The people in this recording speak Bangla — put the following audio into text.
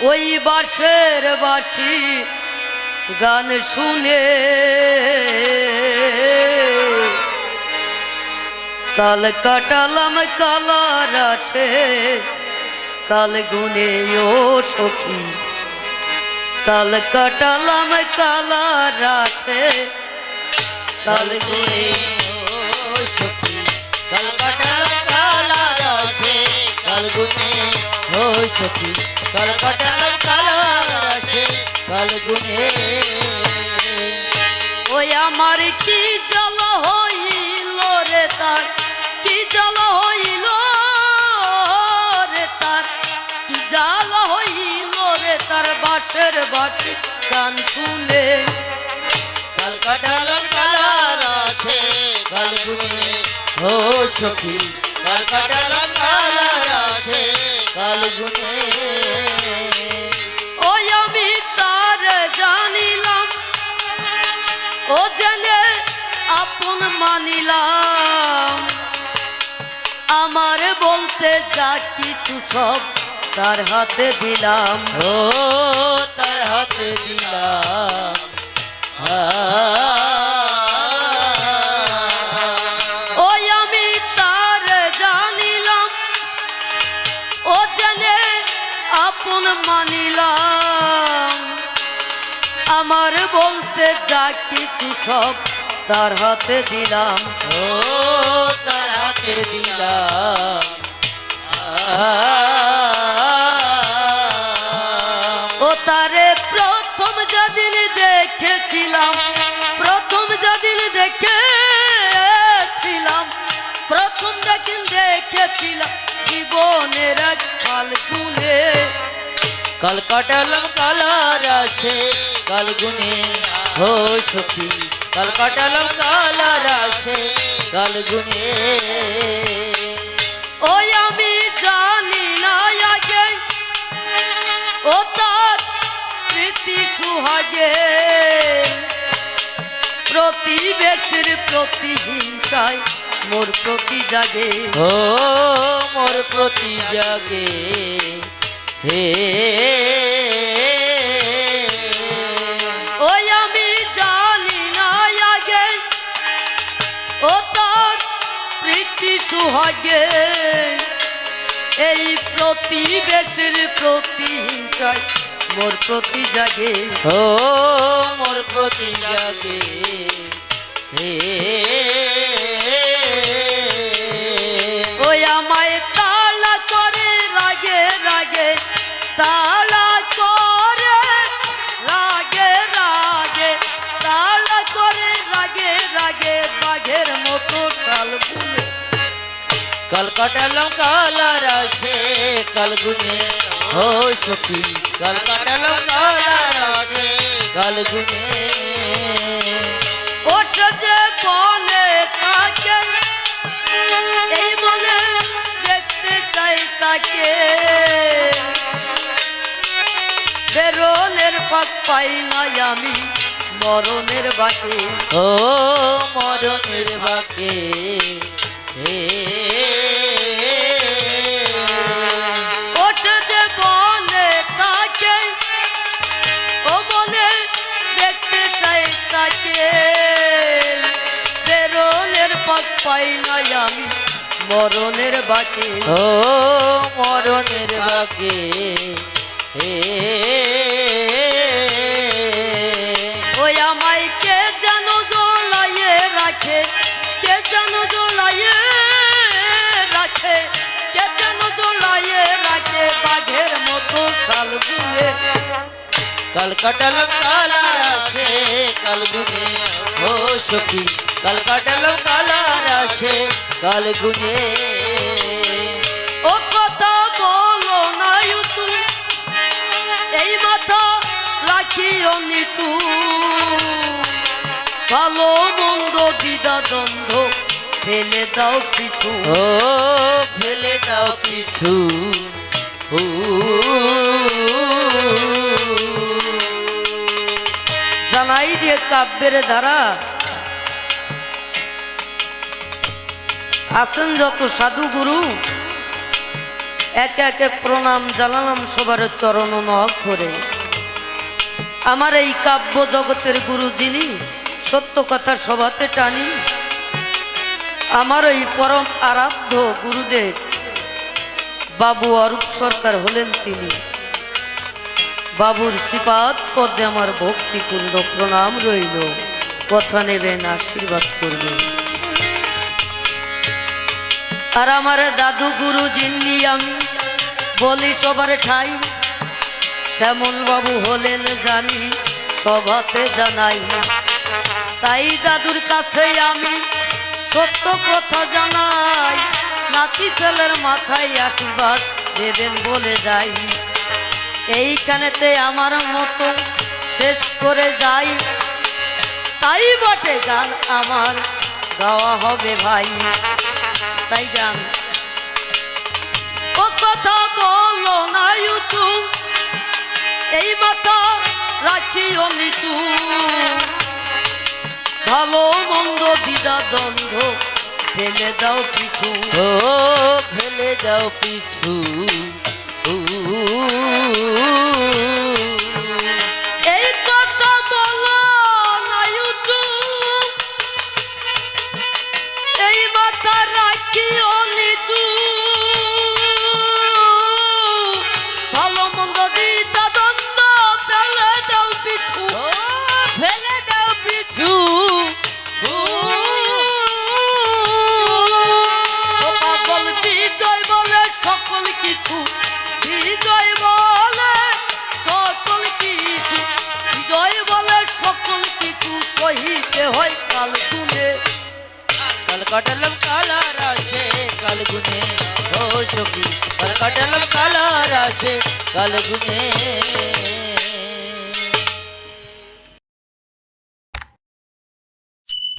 ওই বাঁশের বাঁশি গান শুনে কাল কাটালাম কালার আছে কাল গুনে ও সখী কাল কাটালাম কালার আছে কাল গুনে ও সখী কাল কাটালাম কালার আছে কাল গুনে ও সখী কাল কাটালাম কালার আছে কাল গুনে ওই আমার কি জ্বাল হইল রে তার কি জ্বাল হইল রে তার কি জ্বাল হইল রে তার বাঁশের বাঁশি গান শুনে কাল কাটালাম কালার আছে কাল গুনে ও সখী কাল কাটালাম কালার আছে কাল গুনে ওই আমি তার জানিলাম ও জেনে আপন মানিলাম আমার বলতে যা কিছু সব তার হাতে দিলাম ও তার হাতে দিলাম ওই আমি তার জানিলাম ও জেনে আপন মানিলাম আমার বলতে যা কিছু সব তার হাতে দিলাম ও তার হাতে দিলাম ও তারে প্রথম যেদিন দেখেছিলাম প্রথম যেদিন দেখেছিলাম প্রথম যেদিন দেখেছিলাম জীবনের এক ফাল্গুনে কাল কাটালাম কালার আছে কাল গুনে ও সখী কাল কাটালাম কালার আছে কাল গুনে ওই আমি জানি না আগে ও তার প্রীতি সুহাগে প্রতিবেশীর প্রতিহিংসায় মোর প্রতি জাগে ও মোর প্রতি জাগে হে ওই আমি জানি না আগে ও তার প্রীতি সুহাগে এই প্রতিবেশীর প্রতিহিংসায় মোর প্রতি জাগে ও মোর প্রতি জাগে হে ওই আমায় তালা করে রাগে রাগে তালা করে রাগে রাগে তালা করে রাগে রাগে বাঘের মতো শাল বুলে কাল কাটালাম কালার আছে কাল গুনে ও সখী কাল কাটালাম কালার আছে কাল গুনে ও সে বনে তাকে এই মনে দেখতে চাই তাকে বেরোনের ফাঁক পাই নাই আমি মরণের বাকে ও মরণের বাকে হে ও যে বনে তাকে ও মনে দেখতে চাই তাকে বেরোনের ফাঁক পাই নাই আমি মরণের বাকে ও মরণের বাকে হে ওই আমায় কে যেন জড়াইয়ে রাখে কে যেন জড়াইয়ে রাখে কে যেন জড়াইয়ে রাখে বাঘের মতো শাল বুলে কাল কাটালাম কালার আছে কাল গুনে ও সখী কাল কাটালাম কালার আছে কাল গুনে ও কথা বলো না তুমি এই মাথা রাখিও নিচু ভালো মন্দ দ্বিধা দ্বন্দ্ব ফেলে দাও পিছু ও ফেলে দাও পিছু ও জানাই দিয়ে কাব্যের দ্বারা আছেন যত সাধু গুরু একে একে প্রণাম জানালাম সবার চরণ অক্ষরে। আমার এই কাব্য জগতের গুরু যিনি, সত্য কথা সভাতে টানি, আমার এই পরম আরাধ্য গুরুদেব বাবু অরূপ সরকার হলেন তিনি। বাবুর শ্রীপাদ পদে আমার ভক্তিপূর্ণ প্রণাম রইল। কথা নেবেন, আশীর্বাদ করবেন। আর আমার দাদু গুরু যিনি আমি বলি সবার ঠাই, শ্যামল বাবু হলেন জানি সভাতে জানাই। তাই দাদুর কাছে আমি সত্য কথা জানাই, নাতি ছেলের মাথায় আশীর্বাদ দেবেন বলে যাই। এইখানেতে আমার মতো শেষ করে যাই, তাই বটে গান আমার গাওয়া হবে ভাই। তাই গান ও কথা বলো না উঁচু, এই মাথা রাখিও নিচু, ভালো মন্দ দ্বিধা দ্বন্দ্ব ফেলে দাও পিছু। ও ফেলে দাও পিছু। এই কথা বলো না উঁচু, এই মাথা রাখিও নিচু, ভালো মন্দ দ্বিধা দ্বন্দ্ব ফেলে দাও পিছু। ও ফেলে দাও পিছু। ও পাগল বিজয় বলে সকল কিছু, বিজয় বলে সকল কিছু, বিজয় বলে সকল কিছু সহিতে হয় কাল গুনে। কাল কাটালাম কালার আসে কাল গুনে, ও সখী কাল কাটালাম কালার আসে কাল গুনে।